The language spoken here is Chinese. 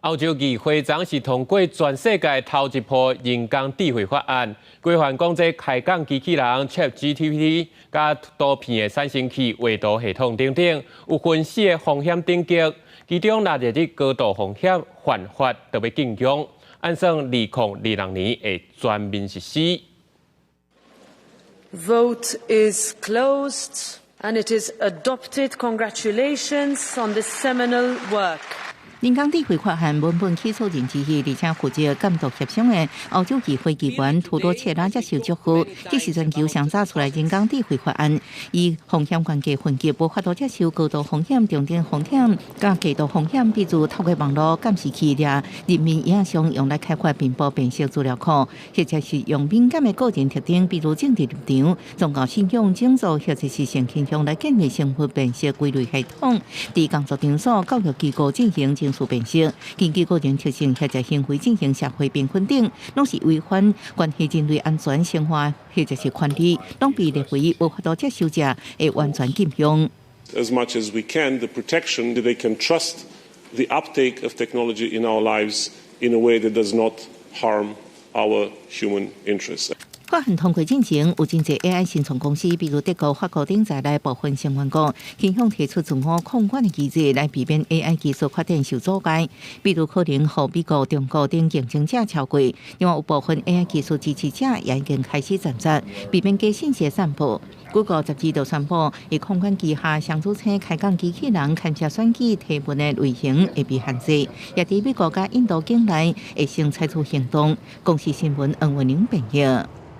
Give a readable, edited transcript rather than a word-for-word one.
澳洲议会暂时通过全世界头一波人工智慧法案，规范讲这开讲机器人 ChatGPT 甲多片的产生器画图系统等等，有分4个风险等级，其中纳入的高度风险犯法特别警告，按算2026年会全面实施。Vote is closed and it is adopted. Congratulations on this seminal work. 人工智慧法案文本起草人之一，而且负责监督协商的澳洲议会议员图多切拉接受祝福。这是全球上早出来人工智慧法案，以风险关系分级无法度接受高度风险、中等风险、甲极度风险，比如透过网络监视器掠人民影像用来开发并播辨识资料库，或者是用敏感的个人特征，比如政治立场、宗教信仰、种族或者是性倾向来建立身份辨识归类系统，伫工作场所、教育机构进行情绪辨识，根据个人特性或者行为进行社会评分等，拢是违反关系人类安全、生活或者是权利，拢被列为无法度接受者会完全禁用。As much as we can, the protection that they can trust the uptake of technology in our lives in a way that does not harm our human interests. 法案通过进程，有真侪 AI 新创公司，比如德国、法国等在内部分成员国，倾向提出自我控管的机制，来避免 AI 技术发展受阻碍。比如可能和美国、中国等竞争者超过，另外有部分 AI 技术支持者也已经开始站责，避免假信息散布。Google 12就宣布，会控管旗下上主称开讲机器人牵涉选举提问的类型会被限制，也伫美国甲印度境内会先采取行动。公司新闻黄文玲编译。